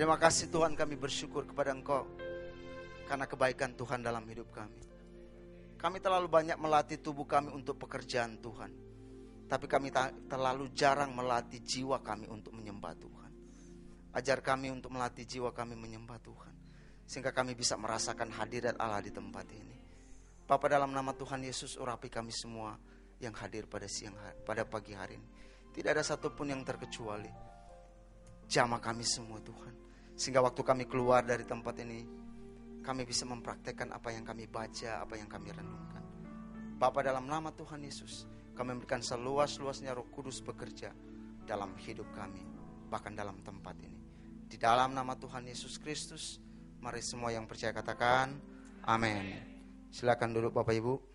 Terima kasih Tuhan, kami bersyukur kepada Engkau karena kebaikan Tuhan dalam hidup kami. Kami terlalu banyak melatih tubuh kami untuk pekerjaan Tuhan, tapi kami terlalu jarang melatih jiwa kami untuk menyembah Tuhan. Ajar kami untuk melatih jiwa kami menyembah Tuhan, sehingga kami bisa merasakan hadirat Allah di tempat ini. Bapa, dalam nama Tuhan Yesus, urapi kami semua yang hadir pada pagi hari ini. Tidak ada satupun yang terkecuali. Jamah kami semua Tuhan, sehingga waktu kami keluar dari tempat ini, kami bisa mempraktekkan apa yang kami baca, apa yang kami renungkan. Bapa, dalam nama Tuhan Yesus, kami memberikan seluas-luasnya Roh Kudus bekerja dalam hidup kami, bahkan dalam tempat ini. Di dalam nama Tuhan Yesus Kristus, mari semua yang percaya katakan amin. Silakan duduk Bapak Ibu.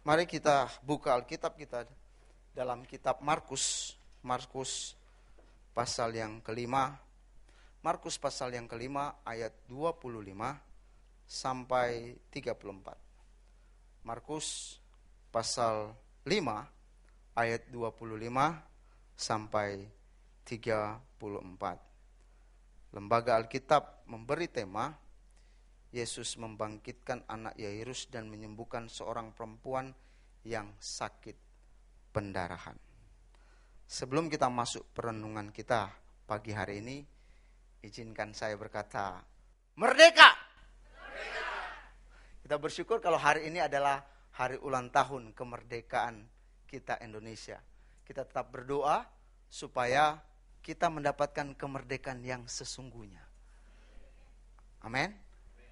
Mari kita buka Alkitab kita dalam kitab Markus pasal yang kelima. Markus pasal yang kelima ayat 25 sampai 34. Markus pasal 5 ayat 25 sampai 34. Lembaga Alkitab memberi tema Yesus membangkitkan anak Yairus dan menyembuhkan seorang perempuan yang sakit pendarahan. Sebelum kita masuk perenungan kita pagi hari ini, izinkan saya berkata, merdeka! Merdeka! Kita bersyukur kalau hari ini adalah hari ulang tahun kemerdekaan kita Indonesia. Kita tetap berdoa supaya kita mendapatkan kemerdekaan yang sesungguhnya. Amin.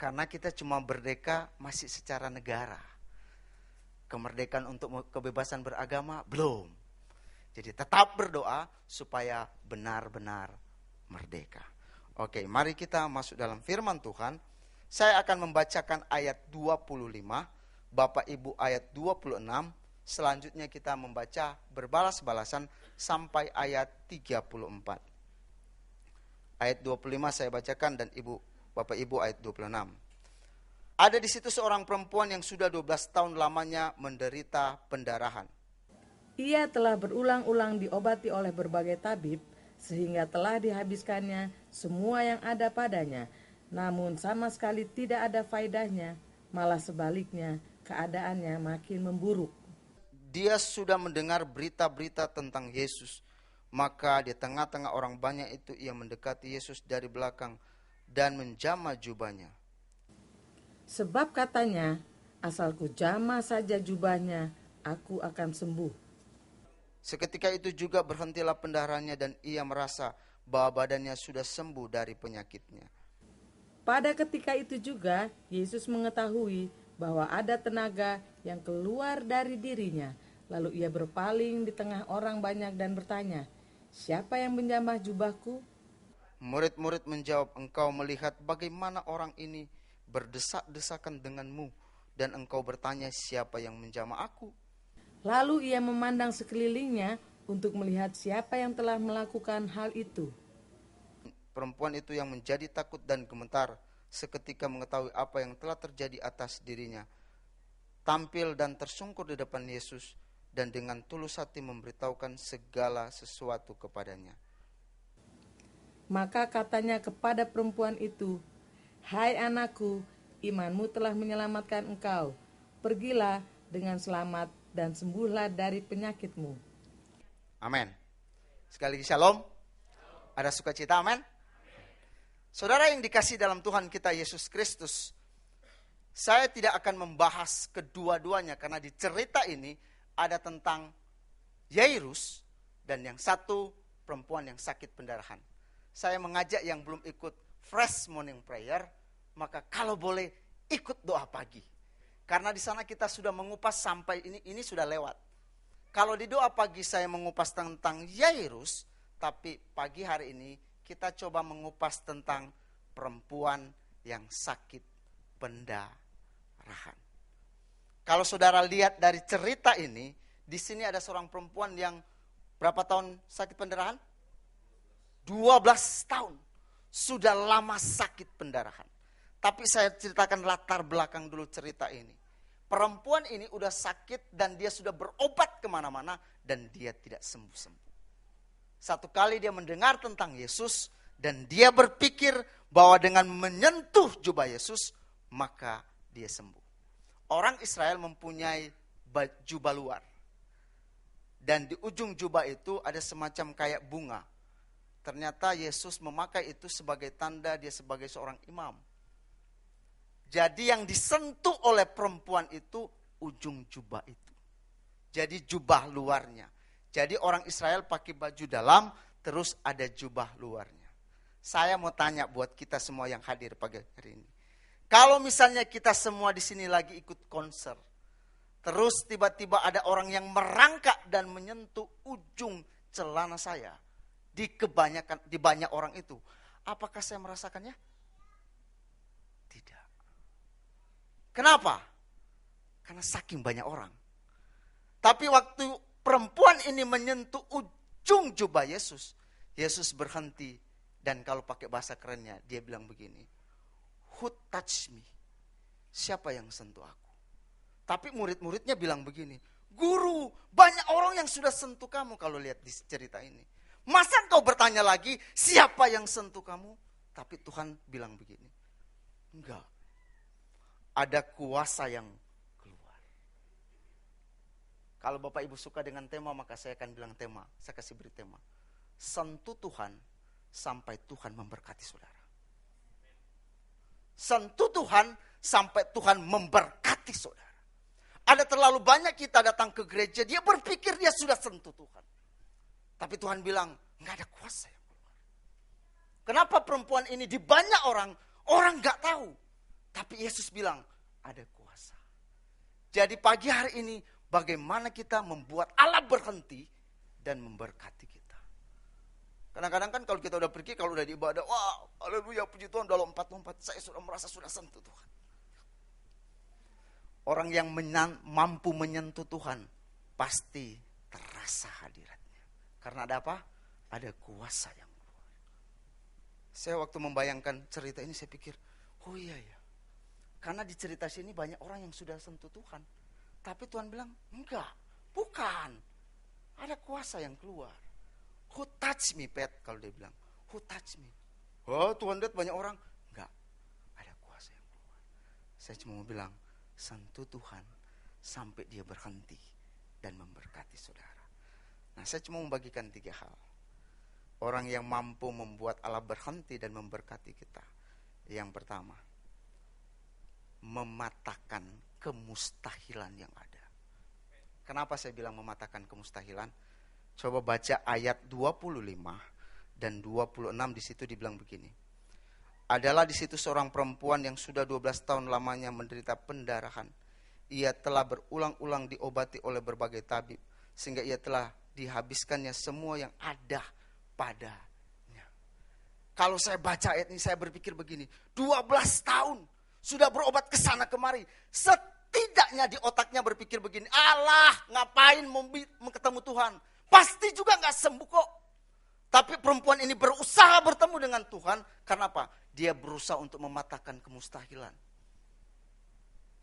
Karena kita cuma merdeka masih secara negara. Kemerdekaan untuk kebebasan beragama belum. Jadi tetap berdoa supaya benar-benar merdeka. Oke, mari kita masuk dalam firman Tuhan. Saya akan membacakan ayat 25, Bapak Ibu ayat 26. Selanjutnya kita membaca berbalas-balasan sampai ayat 34. Ayat 25 saya bacakan dan Bapak Ibu ayat 26. Ada di situ seorang perempuan yang sudah 12 tahun lamanya menderita pendarahan. Ia telah berulang-ulang diobati oleh berbagai tabib, sehingga telah dihabiskannya semua yang ada padanya. Namun sama sekali tidak ada faedahnya, malah sebaliknya keadaannya makin memburuk. Dia sudah mendengar berita-berita tentang Yesus, maka di tengah-tengah orang banyak itu ia mendekati Yesus dari belakang dan menjamah jubahnya. Sebab katanya, asalku jamah saja jubahnya, aku akan sembuh. Seketika itu juga berhentilah pendarahannya dan ia merasa bahwa badannya sudah sembuh dari penyakitnya. Pada ketika itu juga, Yesus mengetahui bahwa ada tenaga yang keluar dari dirinya. Lalu ia berpaling di tengah orang banyak dan bertanya, siapa yang menjamah jubahku? Murid-murid menjawab, engkau melihat bagaimana orang ini berdesak-desakan denganmu, dan engkau bertanya siapa yang menjamah aku? Lalu ia memandang sekelilingnya untuk melihat siapa yang telah melakukan hal itu. Perempuan itu yang menjadi takut dan gemetar seketika mengetahui apa yang telah terjadi atas dirinya, tampil dan tersungkur di depan Yesus dan dengan tulus hati memberitahukan segala sesuatu kepadanya. Maka katanya kepada perempuan itu, hai anakku, imanmu telah menyelamatkan engkau. Pergilah dengan selamat dan sembuhlah dari penyakitmu. Amin. Sekali lagi shalom. Ada sukacita, amin. Saudara yang dikasihi dalam Tuhan kita Yesus Kristus, saya tidak akan membahas kedua-duanya karena di cerita ini ada tentang Yairus dan yang satu perempuan yang sakit pendarahan. Saya mengajak yang belum ikut fresh morning prayer, maka kalau boleh ikut doa pagi. Karena di sana kita sudah mengupas sampai ini sudah lewat. Kalau di doa pagi saya mengupas tentang Yairus, tapi pagi hari ini kita coba mengupas tentang perempuan yang sakit pendarahan. Kalau saudara lihat dari cerita ini, di sini ada seorang perempuan yang berapa tahun sakit pendarahan? 12 tahun. Sudah lama sakit pendarahan. Tapi saya ceritakan latar belakang dulu cerita ini. Perempuan ini udah sakit dan dia sudah berobat kemana-mana dan dia tidak sembuh-sembuh. Satu kali dia mendengar tentang Yesus dan dia berpikir bahwa dengan menyentuh jubah Yesus maka dia sembuh. Orang Israel mempunyai jubah luar. Dan di ujung jubah itu ada semacam kayak bunga. Ternyata Yesus memakai itu sebagai tanda dia sebagai seorang imam. Jadi yang disentuh oleh perempuan itu ujung jubah itu. Jadi jubah luarnya. Jadi orang Israel pakai baju dalam, terus ada jubah luarnya. Saya mau tanya buat kita semua yang hadir pagi hari ini. Kalau misalnya kita semua di sini lagi ikut konser, terus tiba-tiba ada orang yang merangkak dan menyentuh ujung celana saya di banyak orang itu, apakah saya merasakannya? Tidak. Kenapa? Karena saking banyak orang. Tapi waktu perempuan ini menyentuh ujung jubah Yesus, Yesus berhenti dan kalau pakai bahasa kerennya dia bilang begini, "Who touch me?" Siapa yang sentuh aku? Tapi murid-muridnya bilang begini, "Guru, banyak orang yang sudah sentuh kamu." Kalau lihat di cerita ini, masa kau bertanya lagi siapa yang sentuh kamu? Tapi Tuhan bilang begini, enggak, ada kuasa yang keluar. Kalau Bapak Ibu suka dengan tema, maka saya akan bilang tema. Saya kasih beri tema, sentuh Tuhan sampai Tuhan memberkati saudara. Sentuh Tuhan sampai Tuhan memberkati saudara. Ada terlalu banyak kita datang ke gereja, dia berpikir dia sudah sentuh Tuhan. Tapi Tuhan bilang, enggak ada kuasa yang keluar. Kenapa perempuan ini di banyak orang enggak tahu. Tapi Yesus bilang, ada kuasa. Jadi pagi hari ini, bagaimana kita membuat Allah berhenti dan memberkati kita. Kadang-kadang kan kalau kita udah pergi, kalau udah di ibadah, wah, haleluya, puji Tuhan, udah lompat-lompat, saya sudah merasa sudah sentuh Tuhan. Orang yang mampu menyentuh Tuhan, pasti terasa hadiratnya. Karena ada apa? Ada kuasa yang keluar. Saya waktu membayangkan cerita ini, saya pikir, oh iya ya. Karena di cerita sini banyak orang yang sudah sentuh Tuhan. Tapi Tuhan bilang, enggak, bukan. Ada kuasa yang keluar. Who touch me, Pet? Kalau dia bilang, who touch me? Oh, Tuhan lihat banyak orang. Enggak, ada kuasa yang keluar. Saya cuma mau bilang, sentuh Tuhan sampai dia berhenti dan memberkati saudara. Nah, saya cuma membagikan 3 hal. Orang yang mampu membuat Allah berhenti dan memberkati kita. Yang pertama, mematahkan kemustahilan yang ada. Kenapa saya bilang mematahkan kemustahilan? Coba baca ayat 25 dan 26, di situ dibilang begini. Adalah di situ seorang perempuan yang sudah 12 tahun lamanya menderita pendarahan. Ia telah berulang-ulang diobati oleh berbagai tabib, sehingga ia telah dihabiskannya semua yang ada padanya. Kalau saya baca ayat ini, saya berpikir begini, 12 tahun sudah berobat ke sana kemari. Setidaknya di otaknya berpikir begini, Allah ngapain ketemu Tuhan? Pasti juga gak sembuh kok. Tapi perempuan ini berusaha bertemu dengan Tuhan. Karena apa? Dia berusaha untuk mematahkan kemustahilan.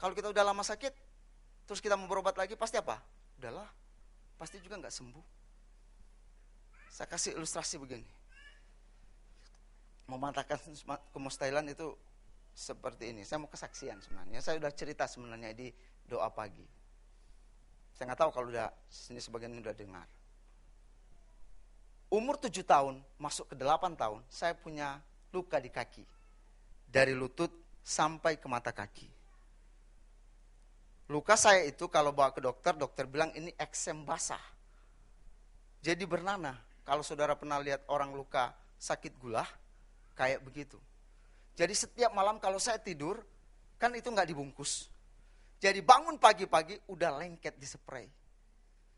Kalau kita udah lama sakit, terus kita mau berobat lagi, pasti apa? Udahlah, pasti juga gak sembuh. Saya kasih ilustrasi begini. Mematahkan kemustahilan itu seperti ini. Saya mau kesaksian sebenarnya. Saya udah cerita sebenarnya di doa pagi. Saya gak tahu kalau udah sini sebagian udah dengar. Umur 7 tahun, masuk ke 8 tahun, saya punya luka di kaki. Dari lutut sampai ke mata kaki. Luka saya itu kalau bawa ke dokter, dokter bilang ini eksem basah. Jadi bernanah. Kalau saudara pernah lihat orang luka sakit gula, kayak begitu. Jadi setiap malam kalau saya tidur, kan itu nggak dibungkus. Jadi bangun pagi-pagi udah lengket di spray.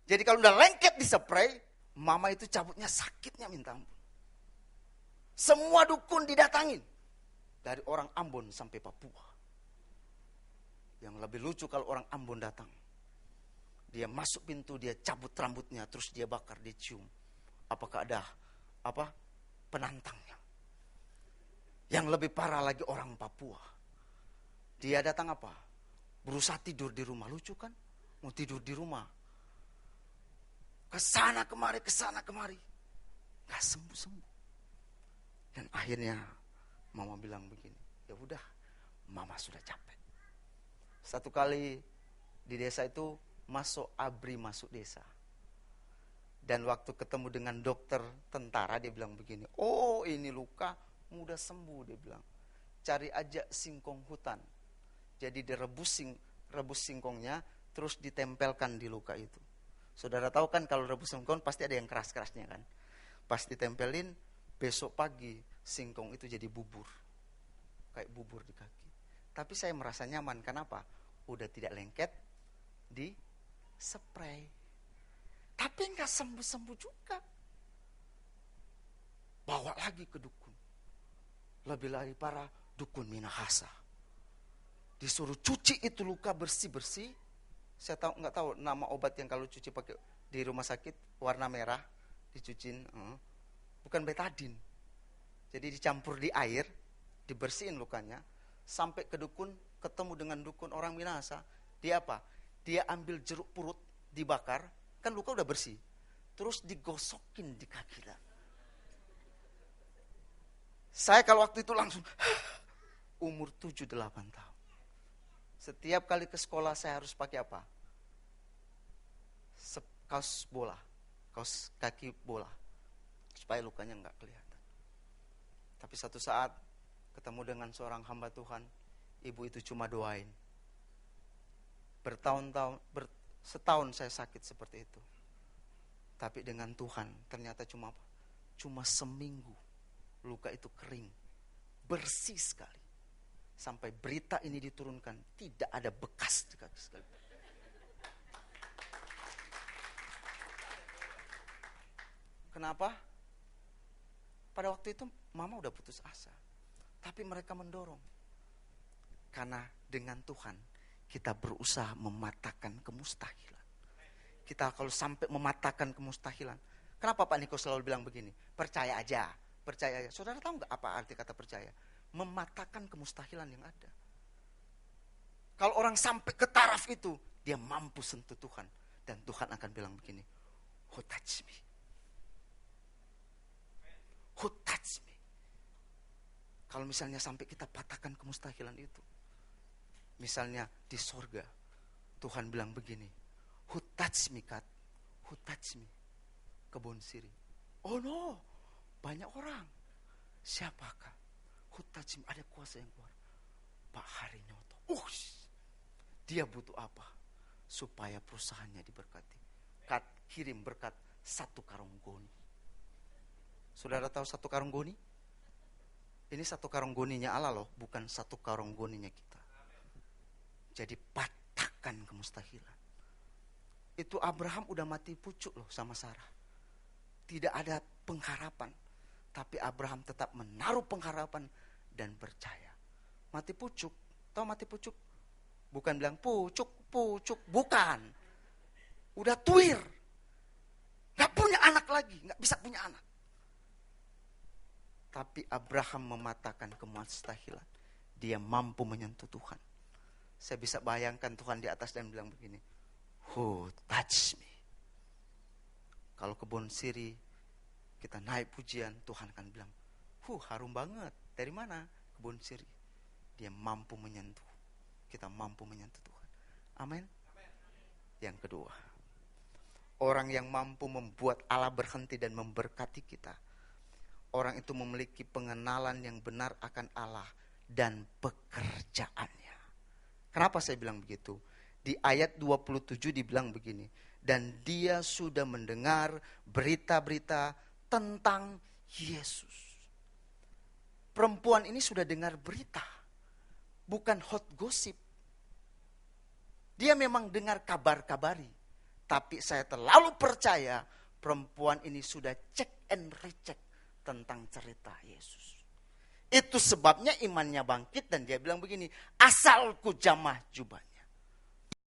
Jadi kalau udah lengket di spray, mama itu cabutnya sakitnya minta ampun. Semua dukun didatangin. Dari orang Ambon sampai Papua. Yang lebih lucu kalau orang Ambon datang. Dia masuk pintu, dia cabut rambutnya, terus dia bakar, dia cium. Apakah ada penantangnya? Yang lebih parah lagi orang Papua. Dia datang apa? Berusaha tidur di rumah. Lucu kan? Mau tidur di rumah. Kesana kemari. Gak sembuh-sembuh. Dan akhirnya mama bilang begini, ya udah, mama sudah capek. Satu kali di desa itu ABRI masuk desa. Dan waktu ketemu dengan dokter tentara, dia bilang begini, oh ini luka mudah sembuh, dia bilang. Cari aja singkong hutan. Jadi direbus singkongnya, terus ditempelkan di luka itu. Saudara tahu kan kalau rebus singkong pasti ada yang keras-kerasnya kan. Pas ditempelin, besok pagi singkong itu jadi bubur. Kayak bubur di kaki. Tapi saya merasa nyaman, kenapa? Udah tidak lengket di spray. Tapi nggak sembuh-sembuh juga. Bawa lagi ke dukun. Lebih lagi parah, dukun Minahasa. Disuruh cuci itu luka bersih-bersih. Saya nggak tahu nama obat yang kalau cuci pakai di rumah sakit warna merah dicuciin, bukan betadin. Jadi dicampur di air, dibersihin lukanya, sampai ke dukun, ketemu dengan dukun orang Minahasa. Dia apa? Dia ambil jeruk purut, dibakar, kan luka udah bersih, terus digosokin di kaki. Saya kalau waktu itu langsung umur 7-8 tahun. Setiap kali ke sekolah saya harus pakai apa? Kaos bola, kaos kaki bola, supaya lukanya nggak kelihatan. Tapi satu saat ketemu dengan seorang hamba Tuhan, ibu itu cuma doain. Bertahun-tahun, setahun saya sakit seperti itu. Tapi dengan Tuhan ternyata cuma apa? Cuma seminggu luka itu kering, bersih sekali. Sampai berita ini diturunkan, tidak ada bekas di kaki sekali. Kenapa? Pada waktu itu mama udah putus asa. Tapi mereka mendorong. Karena dengan Tuhan kita berusaha mematahkan kemustahilan. Kita kalau sampai mematahkan kemustahilan. Kenapa Pak Niko selalu bilang begini? Percaya aja, percaya aja. Saudara tahu nggak apa arti kata percaya? Mematahkan kemustahilan yang ada. Kalau orang sampai ke taraf itu, dia mampu sentuh Tuhan. Dan Tuhan akan bilang begini, who touch me? Who touch me? Kalau misalnya sampai kita patahkan kemustahilan itu. Misalnya di sorga, Tuhan bilang begini, who touch me, Kat? Who touch me? Kebon Siri. Oh no, banyak orang. Siapakah? Who touch me? Ada kuasa yang keluar. Pak Harinyoto. Dia butuh apa? Supaya perusahaannya diberkati. Kat, kirim berkat 1 karung goni. Saudara tahu 1 karung goni? Ini 1 karung goninya Allah loh, bukan 1 karung goninya kita. Jadi patahkan kemustahilan. Itu Abraham udah mati pucuk loh sama Sarah. Tidak ada pengharapan. Tapi Abraham tetap menaruh pengharapan dan percaya. Mati pucuk, tahu mati pucuk? Bukan bilang pucuk, bukan. Udah tuir. Gak punya anak lagi, gak bisa punya anak. Tapi Abraham mematahkan kemustahilan. Dia mampu menyentuh Tuhan. Saya bisa bayangkan Tuhan di atas dan bilang begini, who touch me? Kalau kebon siri, kita naik pujian, Tuhan akan bilang, harum banget. Dari mana? Kebun siri. Dia mampu menyentuh. Kita mampu menyentuh Tuhan. Amin. Yang kedua, orang yang mampu membuat Allah berhenti dan memberkati kita. Orang itu memiliki pengenalan yang benar akan Allah dan pekerjaannya. Kenapa saya bilang begitu? Di ayat 27 dibilang begini, dan dia sudah mendengar berita-berita tentang Yesus. Perempuan ini sudah dengar berita, bukan hot gossip. Dia memang dengar kabar-kabari, tapi saya terlalu percaya perempuan ini sudah cek and recheck tentang cerita Yesus. Itu sebabnya imannya bangkit dan dia bilang begini, asalku jamah jubahnya.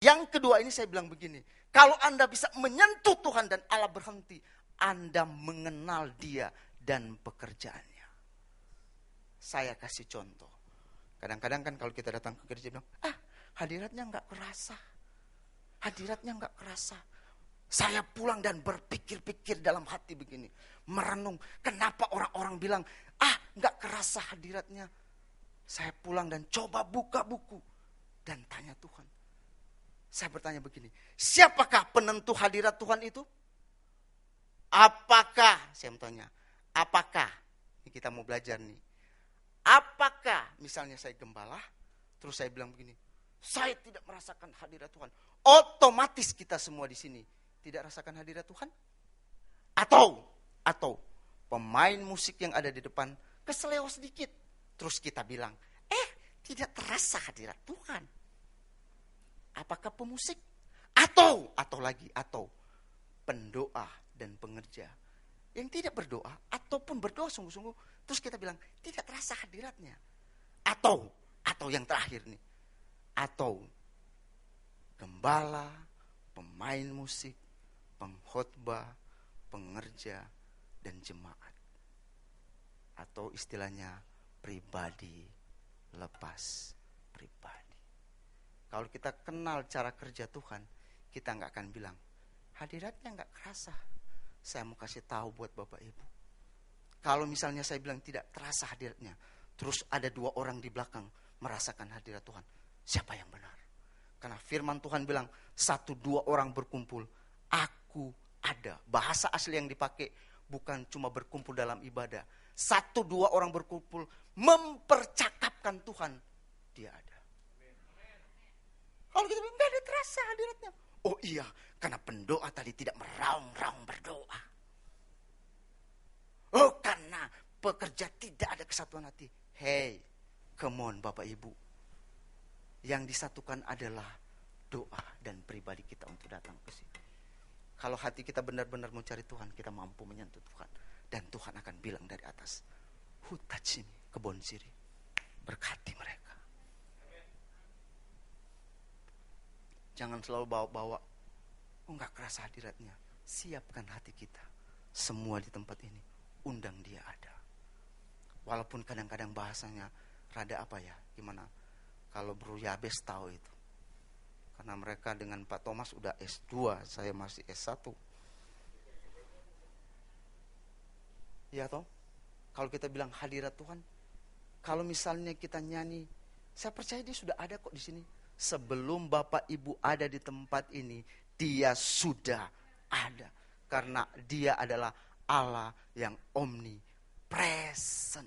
Yang kedua ini saya bilang begini, kalau Anda bisa menyentuh Tuhan dan Allah berhenti, Anda mengenal Dia dan pekerjaannya. Saya kasih contoh. Kadang-kadang kan kalau kita datang ke gereja bilang, hadiratnya nggak kerasa. Hadiratnya nggak kerasa. Saya pulang dan berpikir-pikir dalam hati begini. Merenung, kenapa orang-orang bilang, nggak kerasa hadiratnya. Saya pulang dan coba buka buku. Dan tanya Tuhan. Saya bertanya begini, siapakah penentu hadirat Tuhan itu? Apakah, saya mau tanya, apakah, ini kita mau belajar nih. Apakah misalnya saya gembala, terus saya bilang begini, saya tidak merasakan hadirat Tuhan. Otomatis kita semua di sini tidak rasakan hadirat Tuhan? Atau pemain musik yang ada di depan keseleo sedikit, terus kita bilang, tidak terasa hadirat Tuhan. Apakah pemusik? Atau pendoa dan pengerja yang tidak berdoa ataupun berdoa sungguh-sungguh, terus kita bilang tidak terasa hadiratnya. Atau yang terakhir nih, atau gembala, pemain musik, pengkhotbah, pengerja, dan jemaat. Atau istilahnya pribadi lepas pribadi. Kalau kita kenal cara kerja Tuhan, kita nggak akan bilang, hadiratnya nggak kerasa. Saya mau kasih tahu buat Bapak Ibu. Kalau misalnya saya bilang tidak terasa hadiratnya, terus ada 2 orang di belakang merasakan hadirat Tuhan, siapa yang benar? Karena firman Tuhan bilang, 1-2 orang berkumpul, aku ada. Bahasa asli yang dipakai bukan cuma berkumpul dalam ibadah. 1-2 orang berkumpul mempercakapkan Tuhan, dia ada. Kalau kita bilang nggak ada terasa hadiratnya. Oh iya, karena pendoa tadi tidak meraung-raung berdoa. Oh, karena pekerja tidak ada kesatuan hati. Hey, come on Bapak Ibu. Yang disatukan adalah doa dan pribadi kita untuk datang ke sini. Kalau hati kita benar-benar mau cari Tuhan, kita mampu menyentuh Tuhan. Dan Tuhan akan bilang dari atas, who touch me, kebon siri. Berkati mereka. Jangan selalu bawa-bawa, nggak kerasa hadiratnya. Siapkan hati kita. Semua di tempat ini, undang dia ada. Walaupun kadang-kadang bahasanya rada gimana? Kalau Bro Yabes tahu itu. Karena mereka dengan Pak Thomas udah S2, saya masih S1. Ya toh? Kalau kita bilang hadirat Tuhan, kalau misalnya kita nyanyi, saya percaya dia sudah ada kok di sini. Sebelum Bapak Ibu ada di tempat ini, dia sudah ada. Karena dia adalah Allah yang omnipresent.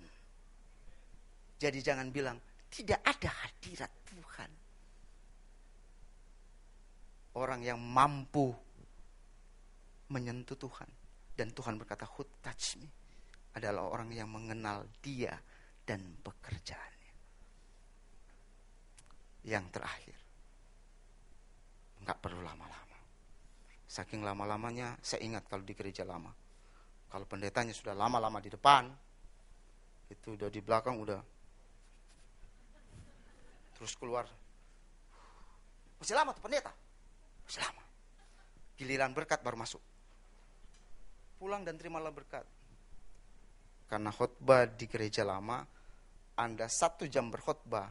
Jadi jangan bilang, tidak ada hadirat Tuhan. Orang yang mampu menyentuh Tuhan. Dan Tuhan berkata, who touch me, adalah orang yang mengenal dia dan pekerjaannya. Yang terakhir, nggak perlu lama-lama. Saking lama-lamanya, saya ingat kalau di gereja lama, kalau pendetanya sudah lama-lama di depan, itu udah di belakang udah, terus keluar, masih lama tuh pendeta, masih lama. Giliran berkat baru masuk. Pulang dan terimalah berkat. Karena khotbah di gereja lama, Anda 1 jam berkhotbah,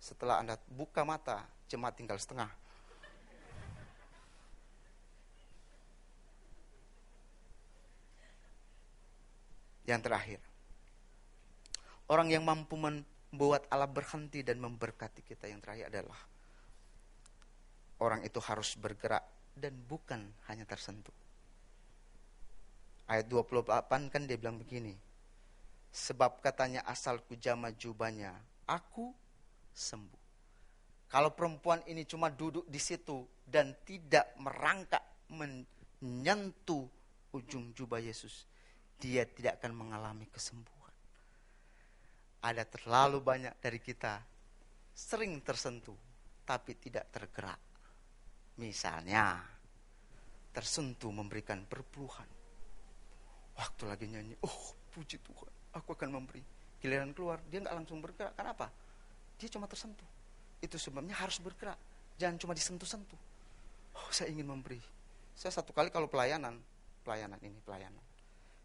setelah Anda buka mata, jemaat tinggal setengah. Yang terakhir, orang yang mampu membuat Allah berhenti dan memberkati kita, yang terakhir adalah orang itu harus bergerak dan bukan hanya tersentuh. Ayat 28 kan dia bilang begini, sebab katanya asalku jama jubahnya, aku sembuh. Kalau perempuan ini cuma duduk di situ dan tidak merangkak menyentuh ujung jubah Yesus, dia tidak akan mengalami kesembuhan. Ada terlalu banyak dari kita sering tersentuh tapi tidak tergerak. Misalnya tersentuh memberikan perpuluhan. Waktu lagi nyanyi, oh puji Tuhan, aku akan memberi. Giliran keluar, dia nggak langsung bergerak. Kenapa? Dia cuma tersentuh. Itu sebabnya harus bergerak. Jangan cuma disentuh-sentuh. Oh, saya ingin memberi. Saya 1 kali kalau pelayanan.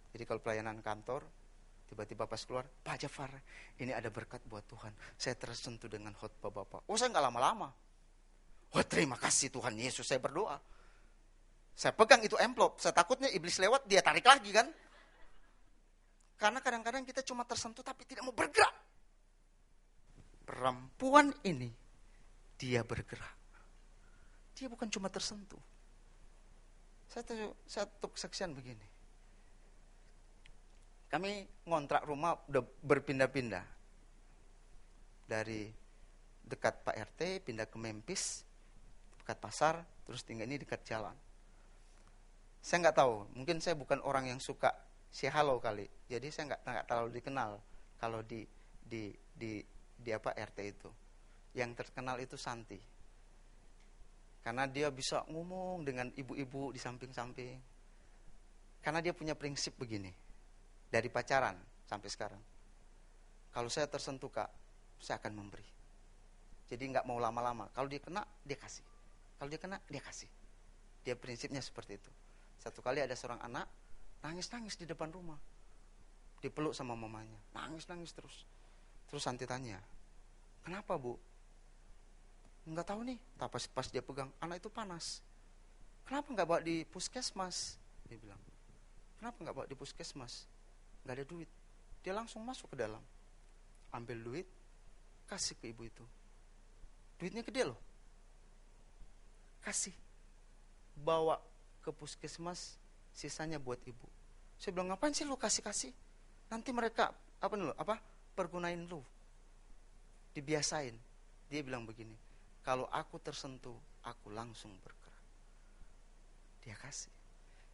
Jadi kalau pelayanan kantor, Tiba-tiba pas keluar, Pak Jafar, ini ada berkat buat Tuhan. Saya tersentuh dengan khotbah Bapak. Oh, saya nggak lama-lama. Oh, terima kasih Tuhan Yesus, saya berdoa. Saya pegang itu amplop, saya takutnya iblis lewat, dia tarik lagi kan. Karena kadang-kadang kita cuma tersentuh tapi tidak mau bergerak. Perempuan ini, dia bergerak. Dia bukan cuma tersentuh. Satu kesaksian begini. Kami ngontrak rumah udah berpindah-pindah. Dari dekat Pak RT, pindah ke Memphis, dekat pasar, terus tinggal ini dekat jalan. Saya nggak tahu, mungkin saya bukan orang yang suka say hello kali. Jadi saya nggak terlalu dikenal kalau di apa RT itu. Yang terkenal itu Santi. Karena dia bisa ngomong dengan ibu-ibu di samping-samping. Karena dia punya prinsip begini. Dari pacaran sampai sekarang. Kalau saya tersentuh Kak, saya akan memberi. Jadi nggak mau lama-lama. Kalau dia kena, dia kasih. Kalau dia kena, dia kasih. Dia prinsipnya seperti itu. Satu kali ada seorang anak, nangis-nangis di depan rumah. Dipeluk sama mamanya. Nangis-nangis terus. Terus Santi tanya, kenapa Bu? Nggak tahu nih. Tapi pas dia pegang, anak itu panas. Kenapa nggak bawa di puskesmas? Dia bilang, kenapa nggak bawa di puskesmas? Nggak ada duit. Dia langsung masuk ke dalam. Ambil duit, kasih ke ibu itu. Duitnya gede loh. Kasih. Bawa ke puskesmas, sisanya buat ibu. Saya bilang, ngapain sih lu kasih-kasih? Nanti mereka, pergunain lu. Dibiasain. Dia bilang begini, kalau aku tersentuh, aku langsung bergerak. Dia kasih.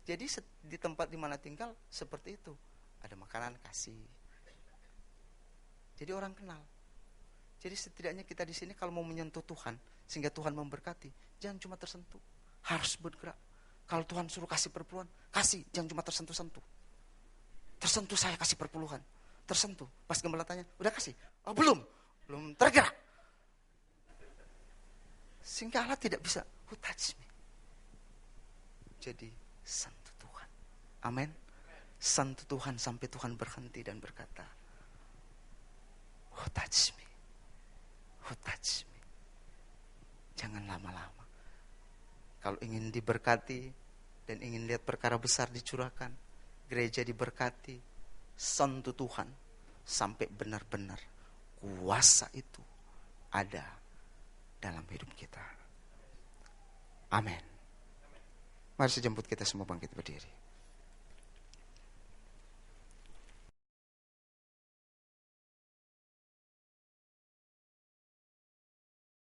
Jadi di tempat di mana tinggal, seperti itu. Ada makanan, kasih. Jadi orang kenal. Jadi setidaknya kita di sini kalau mau menyentuh Tuhan, sehingga Tuhan memberkati, jangan cuma tersentuh, harus bergerak. Kalau Tuhan suruh kasih perpuluhan, kasih, jangan cuma tersentuh-sentuh. Tersentuh saya kasih perpuluhan, tersentuh. Pas gembala tanya, udah kasih? Oh belum tergerak. Sehingga Allah tidak bisa, who touch me. Jadi sentuh Tuhan. Amin. Sentuh Tuhan sampai Tuhan berhenti dan berkata, who touch me. Who touch me. Jangan lama-lama. Kalau ingin diberkati dan ingin lihat perkara besar dicurahkan, gereja diberkati, sentuh Tuhan sampai benar-benar kuasa itu ada dalam hidup kita. Amin. Mari sejemput kita semua bangkit berdiri.